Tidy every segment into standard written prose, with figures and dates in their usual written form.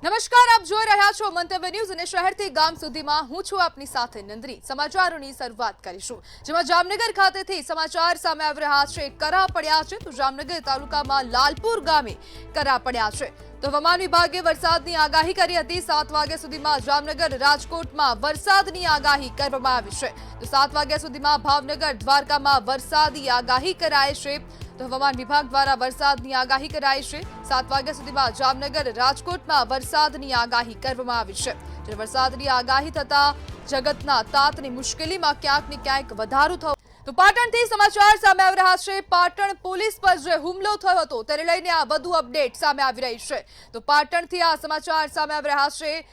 નમસ્કાર, આપ જોઈ રહ્યા છો મંતવ્ય ન્યૂઝ અને શહેરથી ગામ સુધીમાં હું છું આપની સાથે નંદરી। સમાચારોની શરૂઆત કરીશું, જેમાં જામનગર ખાતેથી સમાચાર સામે આવી રહ્યા છે। કરા પડ્યા છે તો જામનગર તાલુકામાં લાલપુર ગામે કરા પડ્યા છે તો હવામાન વિભાગે વરસાદની આગાહી કરી હતી। 7 વાગ્યા સુધીમાં જામનગર રાજકોટમાં વરસાદની આગાહી કરવામાં આવી છે તો 7 વાગ્યા સુધીમાં ભાવનગર દ્વારકામાં વરસાદી આગાહી કરાઈ છે તો હવામાન વિભાગ દ્વારા વરસાદની આગાહી કરાઈ છે। 7 વાગ્યા સુધીમાં જામનગર રાજકોટમાં વરસાદની આગાહી કરવામાં આવી છે જ્યારે વરસાદની આગાહી થતા જગતના તાતની મુશ્કેલીમાં ક્યાંક ને ક્યાંક વધારો થયો તો પાટણથી સમાચાર સામે આવી રહ્યા છે। પાટણ પોલીસ પર જે હુમલો થયો હતો તેને લઈને આ વધુ અપડેટ સામે આવી રહી છે તો પાટણથી આ સમાચાર સામે આવી રહ્યા છે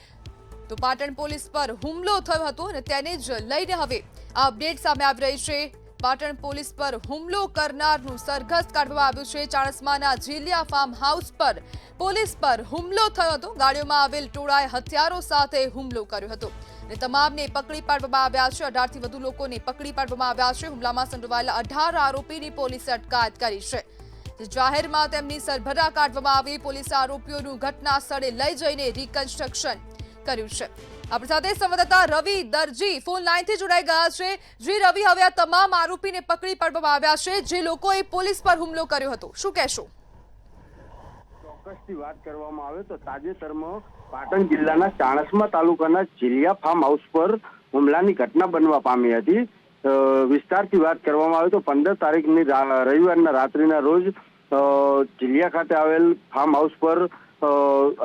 તો પાટણ પોલીસ પર હુમલો થયો હતો અને તેને જ લઈને હવે આ અપડેટ સામે આવી રહી છે। પાટણ પોલીસ પર હુમલો કરનારનું સરઘસ કાઢવામાં આવ્યું છે। ચાણસ્માના ઝીલિયા ફાર્મ હાઉસ પર પોલીસ પર હુમલો થયો હતો। ગાડીઓમાં આવેલ ટોળાએ હથિયારો સાથે હુમલો કર્યો હતો અને તમામને પકડી પાડવામાં આવ્યા છે। 18 થી વધુ લોકોને પકડી પાડવામાં આવ્યા છે। હુમલામાં સંડોવાયેલા 18 આરોપીની પોલીસે અટકાયત કરી છે। જાહેરમાં તેમની સરભરા કાઢવામાં આવી। પોલીસે આરોપીઓનું ઘટના સ્થળે લઈ જઈને રિકન્સ્ટ્રક્શન કર્યું છે। આપણી સાથે સંવાદદાતા રવિ દરજી ફોન લાઈનથી જોડાઈ ગયા છે। જી રવિ, હવે આ તમામ આરોપીને પકડી પાડવામાં આવ્યા છે જે લોકોએ પોલીસ પર હુમલો કર્યો હતો, શું કહેશો? ચોક્કસથી વાત કરવામાં આવે તો તાજેતરમાં પાટણ જિલ્લાના ચાણસ્મા તાલુકાના ઝીલિયા ફાર્મ હાઉસ પર હુમલાની ઘટના બનવા પામી હતી। વિસ્તારથી વાત કરવામાં આવે તો 15 તારીખની રવિવારના રાત્રિના રોજ ઝીલિયા ખાતે આવેલ ફાર્મ હાઉસ પર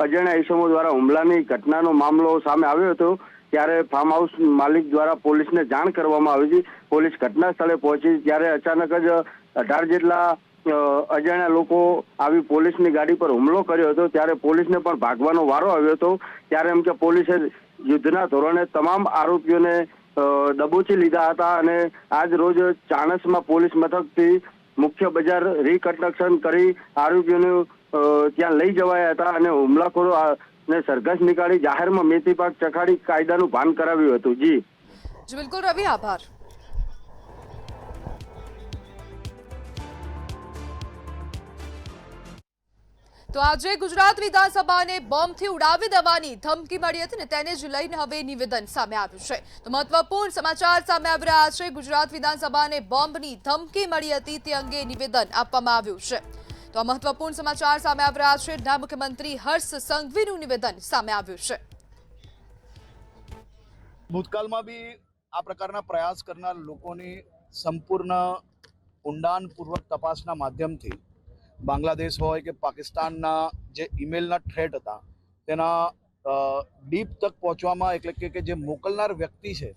અજાણ્યા ઇસમો દ્વારા હુમલાની ઘટનાનો મામલો સામે આવ્યો હતો ત્યારે ફાર્મ હાઉસ માલિક દ્વારા પોલીસને જાણ કરવામાં આવી હતી। પોલીસ ઘટના સ્થળે પહોંચી ત્યારે અચાનક જ 18 જેટલા અજાણ્યા લોકો આવી પોલીસની ગાડી પર હુમલો કર્યો હતો ત્યારે પોલીસને પણ ભાગવાનો વારો આવ્યો હતો। ત્યારે એમ કે પોલીસે યુદ્ધના ધોરણે તમામ આરોપીઓને દબોચી લીધા હતા અને આજ રોજ ચાણસ્મા પોલીસ મથકથી મુખ્ય બજાર રિકન્સ્ટ્રક્શન કરી આરોપીઓને ત્યાં લઈ જવાયા હતા અને હુમલાખોરો ને સરઘસ નીકાળી જાહેરમાં મેથી પાક ચખાડી કાયદાનું ભાન કરાવ્યું હતું। જી બિલકુલ રવિ, આભાર। તો આજે ગુજરાત વિધાનસભાને બોમ્બથી ઉડાવી દેવાની ધમકી મળી હતી ને તેને જ લઈને હવે નિવેદન સામે આવ્યું છે તો મહત્વપૂર્ણ સમાચાર સામે આવી રહ્યા છે। ગુજરાત વિધાનસભાને બોમ્બની ધમકી મળી હતી તે અંગે નિવેદન આપવામાં આવ્યું છે તો આ મહત્વપૂર્ણ સમાચાર સામે આવી રહ્યા છે। નાયબ મુખ્યમંત્રી હર્ષ સંઘવીનું નિવેદન સામે આવ્યું છે। ભૂતકાળમાં બી આ પ્રકારના પ્રયાસ કરનાર લોકોની સંપૂર્ણ ઊંડાણપૂર્વક તપાસના માધ્યમથી બાંગ્લાદેશ હોય કે પાકિસ્તાનના જે ઈમેલના થ્રેટ હતા તેના ડીપ તક પહોંચવામાં એટલે કે જે મોકલનાર વ્યક્તિ છે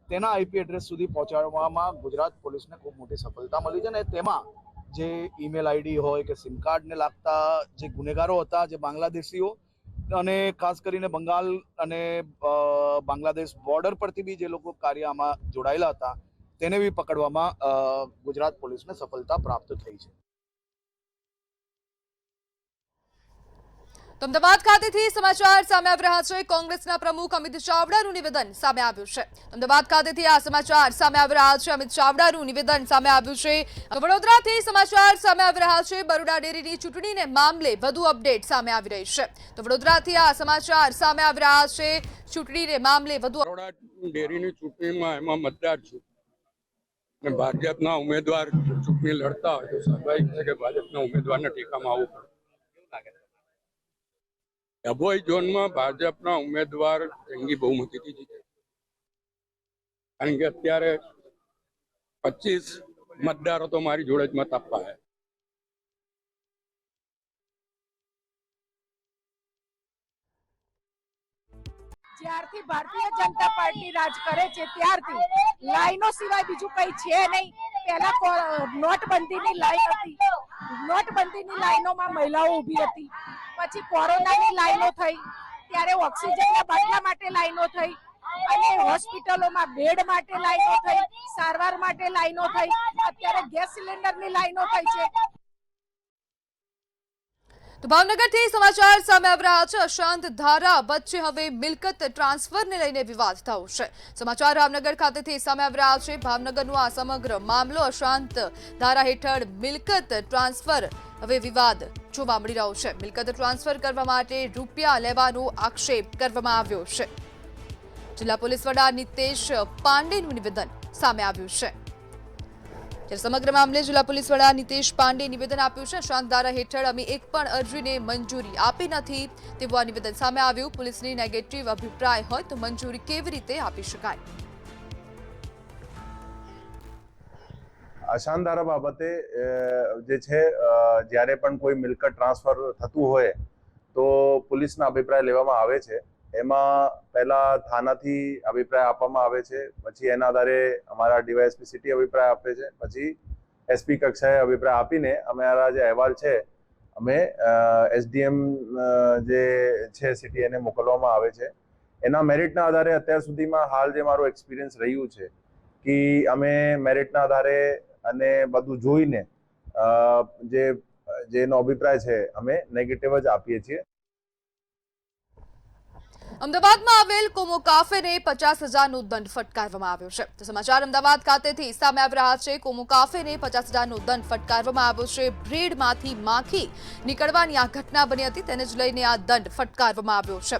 તેના આઈપી એડ્રેસ સુધી પહોંચાડવામાં ગુજરાત પોલીસને ખૂબ મોટી સફળતા મળી છે અને તેમાં જે ઈમેલ આઈડી હોય કે સિમ કાર્ડને લાગતા જે ગુનેગારો હતા જે બાંગ્લાદેશીઓ અને ખાસ કરીને બંગાળ અને બાંગ્લાદેશ બોર્ડર પરથી બી જે લોકો કાર્ય આમાં જોડાયેલા હતા તેને બી પકડવામાં ગુજરાત પોલીસને સફળતા પ્રાપ્ત થઈ છે। અમદાવાદ ખાતેથી સમાચાર સામે આવી રહ્યા છે। કોંગ્રેસના પ્રમુખ અમિત ચાવડાનું નિવેદન સામે આવ્યું છે। અમદાવાદ ખાતેથી આ સમાચાર સામે આવી રહ્યા છે। અમિત ચાવડાનું નિવેદન સામે આવ્યું છે। વડોદરાથી સમાચાર સામે આવી રહ્યા છે। બરોડા ડેરીની ચૂંટણીને મામલે વધુ અપડેટ સામે આવી રહી છે તો વડોદરાથી આ સમાચાર સામે આવી રહ્યા છે। ચૂંટણીને મામલે વધુ બરોડા ડેરીની ચૂંટણીમાં એમાં મતદાર છું અને ભાજપના ઉમેદવાર ચૂંટણી લડતા હોય તો સ્વાભાવિક છે કે ભાજપના ઉમેદવારને ટેકામાં આવવું પડે। ડભોઈ ઝોનમાં ભાજપના ઉમેદવાર જંગી બહુમતીથી જીતે કારણ કે અત્યારે 25 મતદારો તો મારી જોડે જ મત આપવા છે। જ્યારથી ભારતીય જનતા પાર્ટી રાજ કરે છે ત્યારથી લાઈનો સિવાય બીજું કઈ છે નહીં। પહેલા નોટબંધીની લાઈન હતી, નોટબંધીની લાઈનોમાં મહિલાઓ ઊભી હતી, પછી કોરોનાની લાઈનો થઈ ત્યારે ઓક્સિજનના બાટલા માટે લાઈનો થઈ અને હોસ્પિટલોમાં બેડ માટે લાઈનો થઈ, સારવાર માટે લાઈનો થઈ, અત્યારે ગેસ સિલિન્ડરની લાઈનો થઈ છે। તો ભાવનગરથી સમાચાર સામે આવી રહ્યા છે। અશાંત ધારા વચ્ચે હવે મિલકત ટ્રાન્સફરને લઈને વિવાદ થયો છે। સમાચાર ભાવનગર ખાતેથી સામે આવી રહ્યા છે। ભાવનગરનો આ સમગ્ર મામલો અશાંત ધારા હેઠળ મિલકત ટ્રાન્સફર હવે વિવાદ જોવા મળી રહ્યો છે. મિલકત ટ્રાન્સફર કરવા માટે રૂપિયા લેવાનો આક્ષેપ કરવામાં આવ્યો છે. જિલ્લા પોલીસ વડા નિતેશ પાંડેનું નિવેદન સામે આવ્યું છે. જ્યારે સમગ્ર મામલે જિલ્લા પોલીસ વડા નિતેશ પાંડે નિવેદન આપ્યું છે. શાંત ધારા હેઠળ અમે એક પણ અરજીને મંજૂરી આપી નથી તેવું આ નિવેદન સામે આવ્યું. પોલીસની નેગેટિવ અભિપ્રાય હોય તો મંજૂરી કેવી રીતે આપી શકાય? અશાંત ધારા બાબતે જે છે જ્યારે પણ કોઈ મિલકત ટ્રાન્સફર થતું હોય તો પોલીસના અભિપ્રાય લેવામાં આવે છે. એમાં પહેલા થાનાથી અભિપ્રાય આપવામાં આવે છે, પછી એના આધારે અમારા ડીવાયએસપી સિટી અભિપ્રાય આપે છે, પછી એસપી કક્ષાએ અભિપ્રાય આપીને અમારા જે અહેવાલ છે અમે એસડીએમ જે છે સિટી એને મોકલવામાં આવે છે. એના મેરિટના આધારે અત્યાર સુધીમાં હાલ જે મારું એક્સપિરિયન્સ રહ્યું છે કે અમે મેરિટના આધારે અને બધું જોઈને જેનો અભિપ્રાય છે અમે નેગેટિવ જ આપીએ છીએ. અમદાવાદમાં આવેલ કોમો કાફેને 50,000નો દંડ ફટકારવામાં આવ્યો છે. તો સમાચાર અમદાવાદ ખાતેથી સામે આવી રહ્યા છે. કોમો કાફેને 50,000નો દંડ ફટકારવામાં આવ્યો છે. બ્રેડમાંથી માખી નીકળવાની આ ઘટના બની હતી, તેને જ લઈને આ દંડ ફટકારવામાં આવ્યો છે.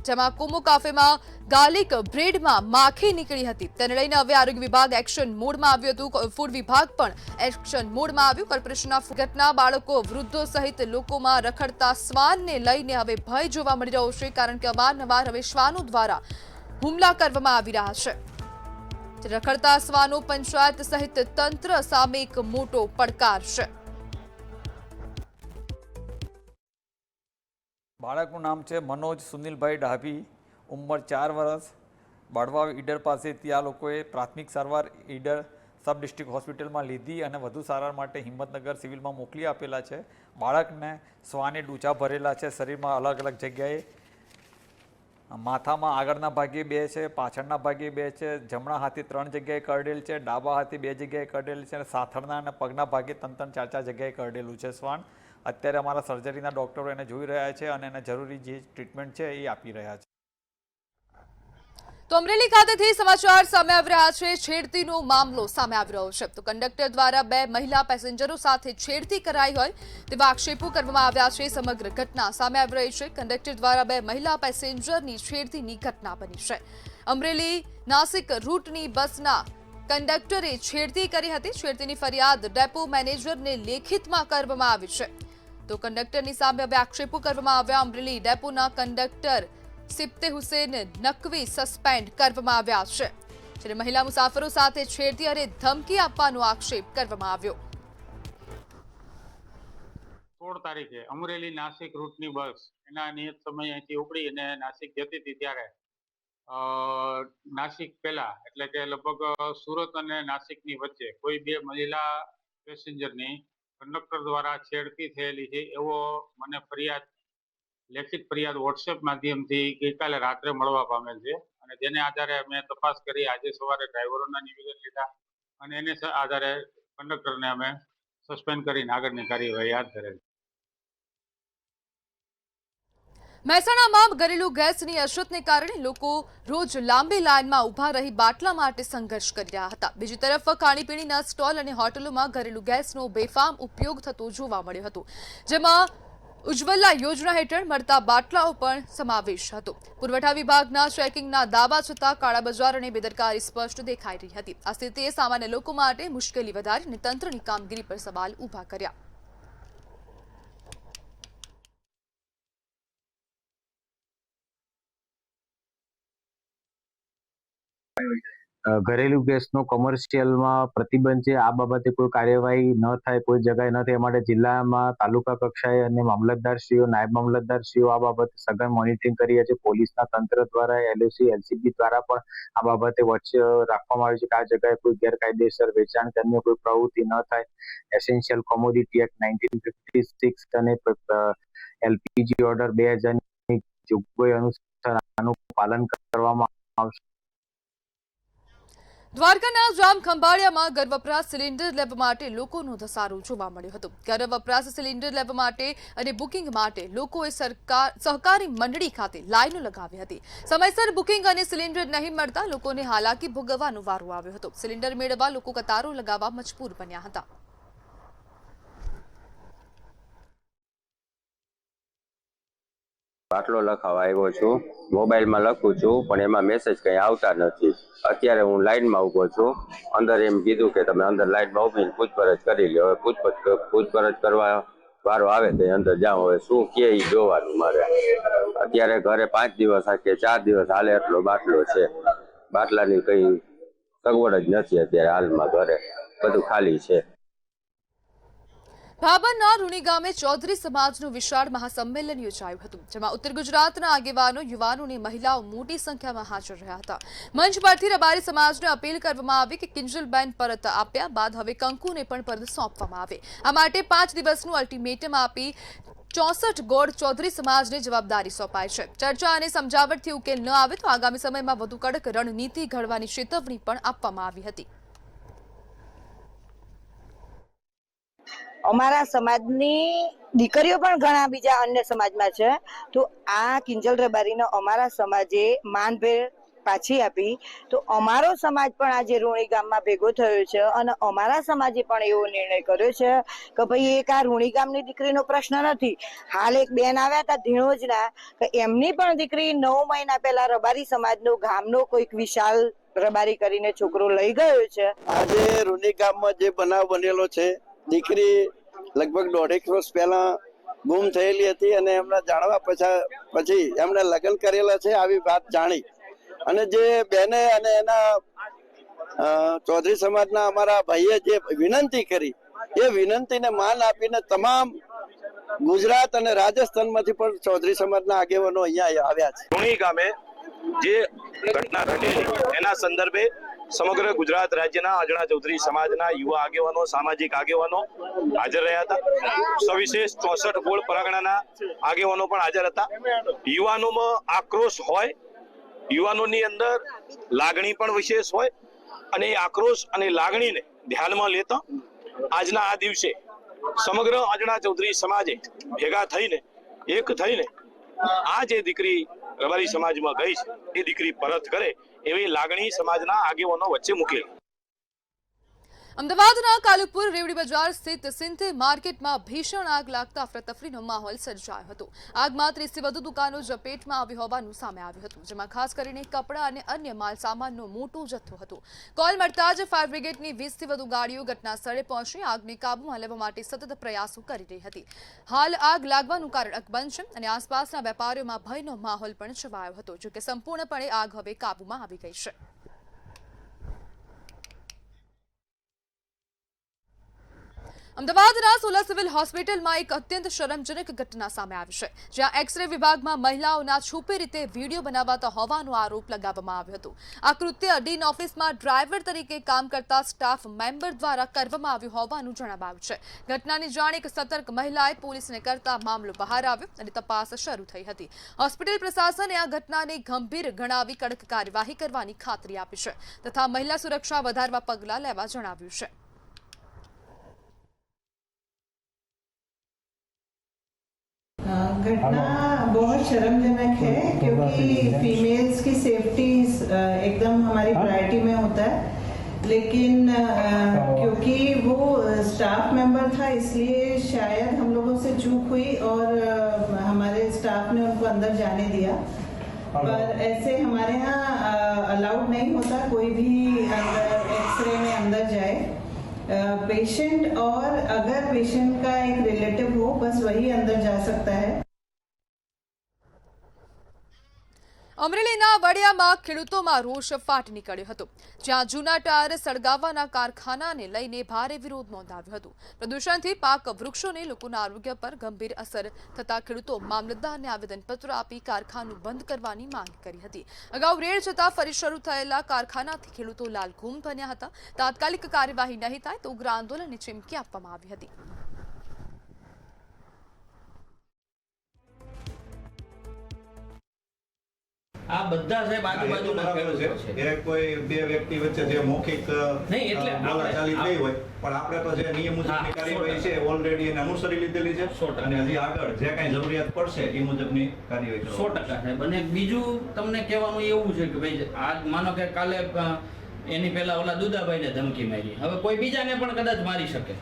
જેમાં કોમો કાફેમાં ગાર્લિક બ્રેડમાં માખી નીકળી હતી, તેને લઈને હવે આરોગ્ય વિભાગ એક્શન મોડમાં આવ્યું હતું. ફૂડ વિભાગ પણ એક્શન મોડમાં આવ્યું. કોર્પોરેશનના ઘટના બાળકો, વૃદ્ધો સહિત લોકોમાં રખડતા શ્વાનને લઈને હવે ભય જોવા મળી રહ્યો છે, કારણ કે અવારનવાર હવે શ્વાનો દ્વારા હુમલા કરવામાં આવી રહ્યા છે. રખડતા શ્વાનો પંચાયત સહિત તંત્ર સામે એક મોટો પડકાર છે. બાળકનું નામ છે મનોજ સુનિલભાઈ ડાભી, ઉંમર 4 વર્ષ. બાળવા ઈડર પાસેથી આ લોકોએ પ્રાથમિક સારવાર ઈડર સબ ડિસ્ટ્રિક્ટ હોસ્પિટલમાં લીધી અને વધુ સારવાર માટે હિંમતનગર સિવિલમાં મોકલી આપેલા છે. બાળકને શ્વાને ડૂચા ભરેલા છે, શરીરમાં અલગ અલગ જગ્યાએ. માથામાં આગળના ભાગે 2 છે, પાછળના ભાગે 2 છે, જમણા હાથે 3 જગ્યાએ કરડેલ છે, ડાબા હાથે 2 જગ્યાએ કરડેલ છે અને સાથળના અને પગના ભાગે 3-3, 4-4 જગ્યાએ કરડેલું છે શ્વાન. અત્યારે અમારા સર્જરીના ડોક્ટરો એને જોઈ રહ્યા છે અને એને જરૂરી જે ટ્રીટમેન્ટ છે એ આપી રહ્યા છે. તો અમરેલી ખાતેથી સમાચાર સામે આવી રહ્યા છે. છેડતીનો મામલો સામે આવી રહ્યો છે. તો કંડક્ટર દ્વારા 2 મહિલા પેસેન્જરો સાથે છેડતી કરાઈ હોય તેવા આક્ષેપો કરવામાં આવ્યા છે. સમગ્ર ઘટના સામે આવી રહી છે. કંડક્ટર દ્વારા 2 મહિલા પેસેન્જરની છેડતીની ઘટના બની છે. અમરેલી નાસિક રૂટની બસના કંડક્ટરે છેડતી કરી હતી. છેડતીની ફરિયાદ ડેપો મેનેજરને લેખિતમાં કરવામાં આવી છે. તો કંડક્ટરની સામે હવે આક્ષેપો કરવામાં આવ્યા. અમરેલી ડેપોના કંડક્ટર સિપ્તે હુસેન નકવી સસ્પેન્ડ કરવામાં આવ્યા છે. જ્યારે મહિલા મુસાફરો સાથે છેડતી અને ધમકી આપવાનો આક્ષેપ કરવામાં આવ્યો. 16 તારીખે અમરેલી નાસિક રૂટની બસ એના નિયત સમય અહીંથી ઉપડી અને નાસિક જતી હતી ત્યારે નાસિક પહેલા એટલે કે લગભગ સુરત અને નાસિકની વચ્ચે કોઈ 2 મહિલા પેસેન્જરની કંડક્ટર દ્વારા છેડતી થયેલી છે એવો મને લેખિત ફરિયાદ વોટ્સએપ માધ્યમથી ગઈકાલે રાત્રે મળવા પામેલ છે. અને જેને આધારે અમે તપાસ કરી આજે સવારે ડ્રાઈવરોના નિવેદન લીધા અને એને આધારે કંડક્ટરને અમે સસ્પેન્ડ કરીને આગળની કાર્યવાહી હાથ ધરેલ. મહેસાણામાં ઘરેલું ગેસની અછતને કારણે લોકો રોજ લાંબી લાઇનમાં ઊભા રહી બાટલા માટે સંઘર્ષ કરી રહ્યા હતા. બીજી તરફ ખાણીપીણીના સ્ટોલ અને હોટલોમાં ઘરેલું ગેસનો બેફામ ઉપયોગ થતો જોવા મળ્યો હતો, જેમાં ઉજ્જવલા યોજના હેઠળ મળતા બાટલાઓ પણ સમાવેશ હતો. પુરવઠા વિભાગના ચેકિંગના દાવા છતાં કાળાબજાર અને બેદરકારી સ્પષ્ટ દેખાઈ રહી હતી. આ સ્થિતિએ સામાન્ય લોકો માટે મુશ્કેલી વધારી અને તંત્રની કામગીરી પર સવાલ ઊભા કર્યા. ઘરેલું ગેસનો કોમર્શિયલમાં પ્રતિબંધ છે, આ બાબતે કોઈ કાર્યવાહી ન થાય, કોઈ જગ્યાએ ન થાય, માટે જિલ્લામાં તાલુકા કક્ષાએ અને મામલતદારશ્રીઓ, નાયબ મામલતદારશ્રીઓ આ બાબતે સઘન મોનિટરિંગ કરી રહ્યા છે. પોલીસના તંત્ર દ્વારા, એલઓસી, એલસીબી દ્વારા પણ આ બાબતે વચ્ચે રાખવામાં આવ્યું છે કે આ જગ્યાએ કોઈ ગેરકાયદેસર વેચાણ કે અન્ય કોઈ પ્રવૃત્તિ ન થાય. એસેન્શિયલ કોમોડિટી એક્ટ 1956 અને એલપીજી ઓર્ડર 2000ની જોગવાઈ અનુસાર આનું પાલન કરવામાં આવશે. દ્વારકાના જામ ખંભાળિયામાં ઘર વપરાશ સિલિન્ડર લેવા માટે લોકોનો ધસારો જોવા મળ્યો હતો. ઘર વપરાશ સિલિન્ડર લેવા માટે અને બુકિંગ માટે લોકોએ સહકારી મંડળી ખાતે લાઈનો લગાવી હતી. સમયસર બુકિંગ અને સિલિન્ડર નહીં મળતા લોકોને હાલાકી ભોગવવાનો વારો આવ્યો હતો. સિલિન્ડર મેળવવા લોકો કતારો લગાવવા મજબૂર બન્યા હતા. બાટલો લખાવા આવ્યો છું. મોબાઈલમાં લખું છું પણ એમાં મેસેજ કંઈ આવતા નથી. અત્યારે હું લાઈનમાં ઊભો છું. અંદર એમ કીધું કે તમે અંદર લાઈનમાં ઊભીને પૂછપરછ કરી લો. હવે પૂછપરછ કરવા વારો આવે તો અંદર જાઓ. હવે શું કે એ જોવાનું મારે. અત્યારે ઘરે 5 દિવસ કે 4 દિવસ હાલે એટલો બાટલો છે. બાટલાની કંઈ સગવડ જ નથી અત્યારે હાલમાં. ઘરે બધું ખાલી છે. ભાભરના રૂણી ગામે ચૌધરી સમાજનું વિશાળ મહાસંમેલન યોજાયું હતું, જેમાં ઉત્તર ગુજરાતના આગેવાનો, યુવાનો અને મહિલાઓ મોટી સંખ્યામાં હાજર રહ્યા હતા. મંચ પરથી રબારી સમાજને અપીલ કરવામાં આવી કે કિંજલબેન પરત આપ્યા બાદ હવે કંકુને પણ પરત સોંપવામાં આવે. આ માટે 5 દિવસનું અલ્ટિમેટમ આપી 64 ગોળ ચૌધરી સમાજને જવાબદારી સોંપાઈ છે. ચર્ચા અને સમજાવટથી ઉકેલ ન આવે તો આગામી સમયમાં વધુ કડક રણનીતિ ઘડવાની ચેતવણી પણ આપવામાં આવી હતી. અમારા સમાજની દીકરીઓ પણ ઘણા બીજા અન્ય સમાજમાં છે, તો આ કિંજલ રબારીનો અમારા સમાજે માનભેર પાછી આપી તો અમારો સમાજ પણ આજે રૂણી ગામમાં ભેગો થયો છે અને અમારા સમાજે પણ એવો નિર્ણય કર્યો છે કે ભાઈ એક આ રૂણી ગામની દીકરીનો પ્રશ્ન નથી. હાલ એક બેન આવ્યા હતા ધીણોજના કે એમની પણ દીકરી 9 મહિના પહેલા રબારી સમાજનો ગામનો કોઈક વિશાલ રબારી કરીને છોકરો લઈ ગયો છે. આજે રૂણી ગામમાં જે બનાવ બનેલો છે, દીકરી લગભગ 1.5 વર્ષ પહેલા ગુમ થયેલી હતી અને એમના જાણવા પછી એમણે લગ્ન કરેલા છે આવી વાત જાણી અને જે બેને અને એના ચૌધરી સમાજના અમારા ભાઈએ જે વિનંતી કરી એ વિનંતીને માન આપીને તમામ ગુજરાત અને રાજસ્થાનમાંથી પણ ચૌધરી સમાજના આગેવાનો અહીંયા આવ્યા છે. રૂણી ગામે જે ઘટના ઘટેલી એના સંદર્ભે સમગ્ર ગુજરાત રાજ્યના અજણા ચૌધરી સમાજના યુવા આગેવાનો, સામાજિક આગેવાનો હાજર રહ્યા હતા. સવિશેષ 64 ગોળ પરાગણાના આગેવાનો પણ હાજર હતા. યુવાનોમાં આક્રોશ હોય, યુવાનોની અંદર લાગણી પણ વિશેષ હોય અને એ આક્રોશ અને લાગણીને ધ્યાનમાં લેતા આજના આ દિવસે સમગ્ર અજણા ચૌધરી સમાજે ભેગા થઈને એક થઈને આ જે દીકરી રબારી સમાજમાં ગઈ છે એ દીકરી પરત કરે એવી લાગણી સમાજના આગેવાનો વચ્ચે મૂકેલી. અમદાવાદના કાલુપુર રેવડી બજાર સ્થિત સિંધે માર્કેટમાં ભીષણ આગ લાગતા અફરાતફરીનો માહોલ સર્જાયો હતો. આગમાં 30થી વધુ દુકાનો ઝપેટમાં આવી હોવાનું સામે આવ્યું હતું, જેમાં ખાસ કરીને કપડાં અને અન્ય માલ સામાનનો મોટો જથ્થો હતો. કોલ મળતા જ ફાયર બ્રિગેડની 20થી વધુ ગાડીઓ ઘટના સ્થળે પહોંચી આગને કાબૂમાં લેવા માટે સતત પ્રયાસો કરી રહી હતી. હાલ આગ લાગવાનું કારણ અકબંધ છે અને આસપાસના વેપારીઓમાં ભયનો માહોલ પણ છવાયો હતો. જોકે સંપૂર્ણપણે આગ હવે કાબૂમાં આવી ગઈ છે. અમદાવાદના સોલા સિવિલ હોસ્પિટલમાં એક અત્યંત શરમજનક ઘટના સામે આવી છે, જ્યાં એક્સ-રે વિભાગમાં મહિલાઓના છુપી રીતે વિડીયો બનાવાતા હોવાનો આરોપ લગાવવામાં આવ્યો હતો. આ કૃત્ય ડીન ઓફિસમાં ડ્રાઈવર તરીકે કામ કરતા સ્ટાફ મેમ્બર દ્વારા કરવામાં આવ્યું હોવાનું જણાવાયું છે. ઘટનાની જાણ એક સતર્ક મહિલાએ પોલીસને કરતા મામલો બહાર આવ્યો અને તપાસ શરૂ થઈ હતી. હોસ્પિટલ પ્રશાસને આ ઘટનાને ગંભીર ગણાવી કડક કાર્યવાહી કરવાની ખાતરી આપી છે તથા મહિલા સુરક્ષા વધારવા પગલાં લેવા જણાવ્યું છે. घटना बहुत शर्मजनक है क्योंकि फीमेल्स की सेफ्टी एकदम हमारी प्रायोरिटी में होता है, लेकिन क्योंकि वो स्टाफ मेंबर था इसलिए शायद हम लोगों से चूक हुई और हमारे स्टाफ ने उनको अंदर जाने दिया, पर ऐसे हमारे यहाँ अलाउड नहीं होता कोई भी अंदर एक्सरे में अंदर जाए. पेशेंट और अगर पेशेंट का एक रिलेटिव हो बस वही अंदर जा सकता है. અમરેલીના વડિયામાં ખેડૂતોમાં રોષ ફાટી નીકળ્યો હતો, જ્યાં જૂના ટાયર સળગાવવાના કારખાનાને લઈને ભારે વિરોધ નોંધાવ્યો હતો. પ્રદૂષણથી પાક વૃક્ષોને લોકોના આરોગ્ય પર ગંભીર અસર થતા ખેડૂતો મામલતદારને આવેદનપત્ર આપી કારખાનું બંધ કરવાની માંગ કરી હતી. અગાઉ રેડ છતાં ફરી શરૂ થયેલા કારખાનાથી ખેડૂતો લાલઘૂમ બન્યા હતા. તાત્કાલિક કાર્યવાહી નહીં થાય તો ઉગ્ર આંદોલનની ચીમકી આપવામાં આવી હતી. આ બધા સાહેબ આજુબાજુના ખેડૂતો છે. એ કોઈ બે વ્યક્તિ વચ્ચે જે મૌખિક નહીં એટલે બોલાચાલી થઈ હોય, પણ આપણે તો જે નિયમ મુજબની કાર્યવાહી છે ઓલરેડી એને અનુસરી લીધેલી છે અને હજી આગળ જે કાંઈ જરૂરિયાત પડશે એ મુજબની કાર્યવાહી 100% સાહેબ. અને બીજું તમને કહેવાનું એવું છે કે ભાઈ આજ માનો કે કાલે એની પહેલા ઓલા દુદાભાઈને ધમકી મારી, હવે કોઈ બીજાને પણ કદાચ મારી શકે.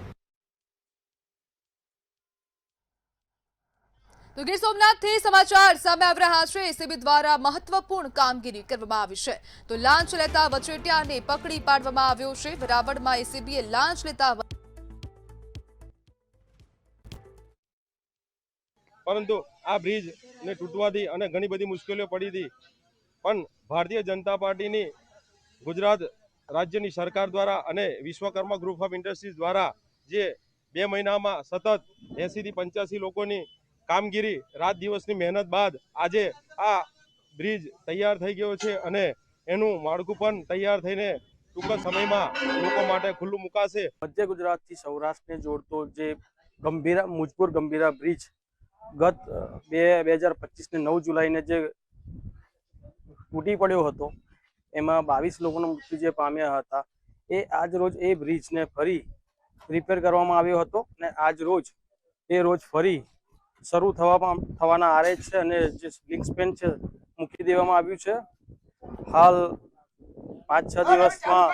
તો ગીર સોમનાથથી સમાચાર સામે આવી રહ્યા છે। એસીબી દ્વારા મહત્વપૂર્ણ કામગીરી કરવામાં આવી છે। તો લાંચ લેતા વચેટિયાને પકડી પાડવામાં આવ્યો છે। વેરાવળમાં એસીબીએ લાંચ લેતા પરંતુ આ બ્રિજ ને તૂટવાથી અને ઘણી બધી મુશ્કેલીઓ પડી હતી, પણ ભારતીય જનતા પાર્ટીની ગુજરાત રાજ્યની સરકાર દ્વારા અને વિશ્વકર્મા ગ્રુપ ઓફ ઇન્ડસ્ટ્રીઝ દ્વારા જે 2 મહિનામાં સતત 80 થી 85 લોકોની કામગીરી રાત દિવસની મહેનત બાદ આજે આ બ્રિજ તૈયાર થઈ ગયો છે અને એનું માળખું પણ તૈયાર થઈને ટૂંક સમયમાં લોકો માટે ખુલ્લું મુકાશે। મધ્ય ગુજરાતથી સૌરાષ્ટ્રને જોડતો જે મુજપુર ગંભીરા બ્રિજ ગત 2025 ને 9 જુલાઈને જે તૂટી પડ્યો હતો, એમાં 22 લોકોના મૃત્યુ જે પામ્યા હતા, એ આજ રોજ એ બ્રિજને ફરી રિપેર કરવામાં આવ્યો હતો અને આજ રોજ ફરી શરૂ થવાના આરે છે અને જે લિંક સ્પેન છે મૂકી દેવામાં આવ્યું છે। હાલ 5-6 દિવસમાં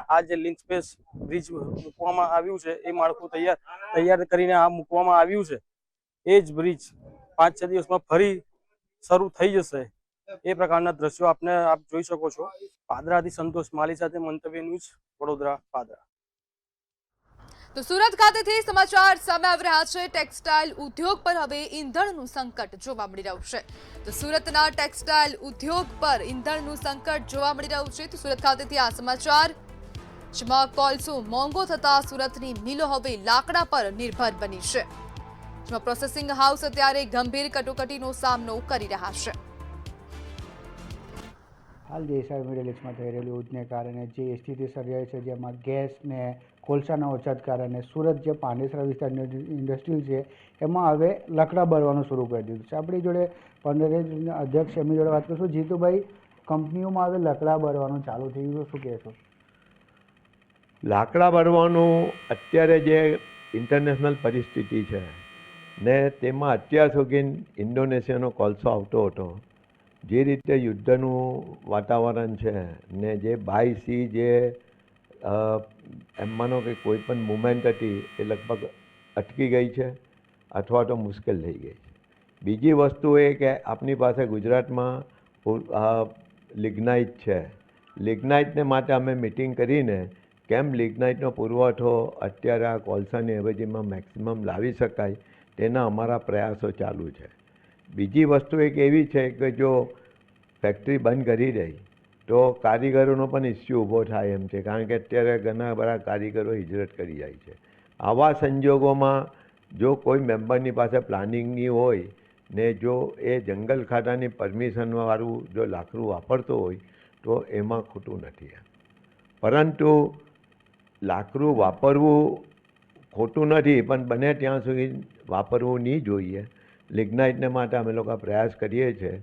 આ જે લિંક સ્પેસ બ્રિજ મૂકવામાં આવ્યું છે, એ માળખું તૈયાર કરીને આ મૂકવામાં આવ્યું છે। એ જ બ્રિજ 5-6 દિવસમાં ફરી શરૂ થઈ જશે। એ પ્રકારના દ્રશ્યો આપ જોઈ શકો છો। પાદરાથી સંતોષ માલી સાથે મંતવ્ય ન્યૂઝ, વડોદરા, પાદરા। તો સુરત ખાતેથી સમાચાર સામે આવી રહ્યા છે। ટેક્સટાઇલ ઉદ્યોગ પર હવે ઈંધણનું સંકટ જોવા મળી રહ્યું છે। તો સુરતના ટેક્સટાઇલ ઉદ્યોગ પર ઈંધણનું સંકટ જોવા મળી રહ્યું છે। તો સુરત ખાતેથી આ સમાચાર, જેમાં કોલસો મોંઘો થતા સુરતની મિલો હવે લાકડા પર નિર્ભર બની છે, જેમાં પ્રોસેસિંગ હાઉસ અત્યારે ગંભીર કટોકટીનો સામનો કરી રહ્યા છે। હાલ દેસાઈ મિડલિસ્ટમાં થઈ રહેલી યુદ્ધને કારણે જે સ્થિતિ સર્જાઈ છે, જેમાં ગેસ ને કોલસાના ઓછાને કારણે સુરત જે પાંડેસરા વિસ્તારની ઇન્ડસ્ટ્રી છે, એમાં હવે લકડા બળવાનું શરૂ કરી દીધું છે। આપણી જોડે પંડરેજના અધ્યક્ષ એમની જોડે વાત કરીશું। જીતુભાઈ, કંપનીઓમાં હવે લકડા બળવાનું ચાલુ થઈ ગયું, શું કહેશો? લાકડા બળવાનું અત્યારે જે ઇન્ટરનેશનલ પરિસ્થિતિ છે ને તેમાં અત્યાર સુધી ઇન્ડોનેશિયાનો કોલસો આવતો હતો, જે રીતે યુદ્ધનું વાતાવરણ છે ને જે બાય સી જે એમ માનો કે કોઈ પણ મુવમેન્ટ હતી એ લગભગ અટકી ગઈ છે અથવા તો મુશ્કેલ થઈ ગઈ છે। બીજી વસ્તુ એ કે આપણી પાસે ગુજરાતમાં લિગ્નાઇટ છે। લિગ્નાઇટને માટે અમે મિટિંગ કરીને કેમ લિગ્નાઇટનો પુરવઠો અત્યારે આ કોલસાની અવેજીમાં મેક્સિમમ લાવી શકાય તેના અમારા પ્રયાસો ચાલુ છે। બીજી વસ્તુ એક એવી છે કે જો ફેક્ટરી બંધ કરી દે તો કારીગરોનો પણ ઇસ્યુ ઊભો થાય એમ છે, કારણ કે અત્યારે ઘણા બધા કારીગરો હિજરત કરી જાય છે। આવા સંજોગોમાં જો કોઈ મેમ્બરની પાસે પ્લાનિંગની હોય ને જો એ જંગલ ખાતાની પરમિશનવાળું જો લાકડું વાપરતો હોય તો એમાં ખોટું નથી, પરંતુ લાકડું વાપરવું ખોટું નથી, પણ બને ત્યાં સુધી વાપરવું નહીં જોઈએ। લિગ્નાઇટને માટે અમે લોકો પ્રયાસ કરીએ છીએ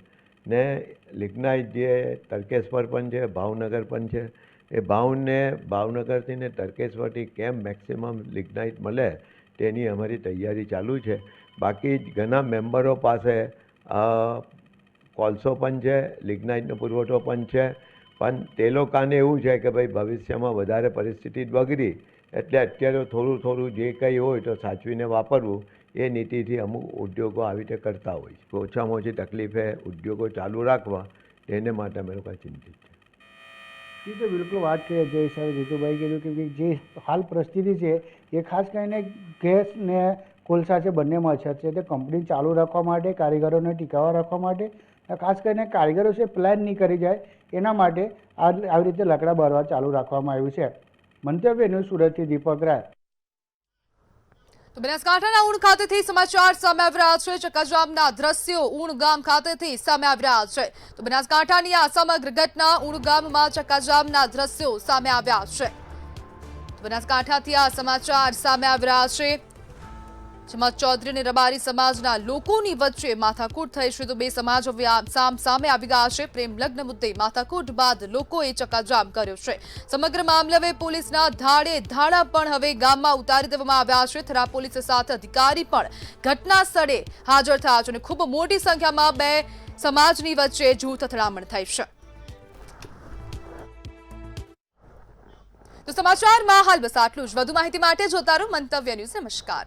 ને લિગ્નાઇટ જે તરકેશ્વર પણ છે, ભાવનગર પણ છે, એ ભાવનગરથી ને તરકેશ્વરથી કેમ મેક્સિમમ લિગ્નાઇટ મળે તેની અમારી તૈયારી ચાલુ છે। બાકી ઘણા મેમ્બરો પાસે કોલસો પણ છે, લિગ્નાઇટનો પુરવઠો પણ છે, પણ તે લોકોને એવું છે કે ભાઈ ભવિષ્યમાં વધારે પરિસ્થિતિ બગડી એટલે અત્યારે થોડું જે કંઈ હોય તો સાચવીને વાપરવું, એ નીતિથી અમુક ઉદ્યોગો આવી રીતે કરતા હોય છે। ઓછામાં ઓછી તકલીફે ઉદ્યોગો ચાલુ રાખવા તેને માટે અમે લોકો ચિંતિત છે। તો બિલકુલ વાત કરીએ જે હિસાબે જીતુભાઈ કીધું કે જે હાલ પરિસ્થિતિ છે એ ખાસ કરીને ગેસ ને કોલસા છે, બંનેમાં અછત છે, તે કંપની ચાલુ રાખવા માટે, કારીગરોને ટીકાવા રાખવા માટે, ખાસ કરીને કારીગરો છે પ્લાન નહીં કરી જાય એના માટે આવી રીતે લકડા બાળવા ચાલુ રાખવામાં આવ્યું છે। મંતવ્ય ન્યૂઝ, સુરતથી દીપક રાય। તો બનાસકાંઠાના ઊણ ખાતેથી સમાચાર સામે આવી રહ્યા છે। ચક્કાજામના દ્રશ્યો ઊણ ગામ ખાતેથી સામે આવી રહ્યા છે। તો બનાસકાંઠાની આ સમગ્ર ઘટના ઊણ ગામમાં ચક્કાજામના દ્રશ્યો સામે આવ્યા છે। બનાસકાંઠાથી આ સમાચાર સામે આવી રહ્યા છે, જેમાં ચૌધરી અને રબારી સમાજના લોકોની વચ્ચે માથાકૂટ થઈ છે। તો બે સમાજ હવે સામે આવી ગયા છે। પ્રેમ લગ્ન મુદ્દે માથાકૂટ બાદ લોકોએ ચક્કાજામ કર્યો છે। સમગ્ર મામલે હવે પોલીસના ધાડા પણ હવે ગામમાં ઉતારી દેવામાં આવ્યા છે। થરા પોલીસ સાથે અધિકારી પણ ઘટના સ્થળે હાજર થયા છે અને ખૂબ મોટી સંખ્યામાં બે સમાજની વચ્ચે જૂથ અથડામણ થઈ છે। તો સમાચારમાં હાલ બસ આટલું જ। વધુ માહિતી માટે જોતા રહો મંતવ્ય ન્યૂઝ। નમસ્કાર।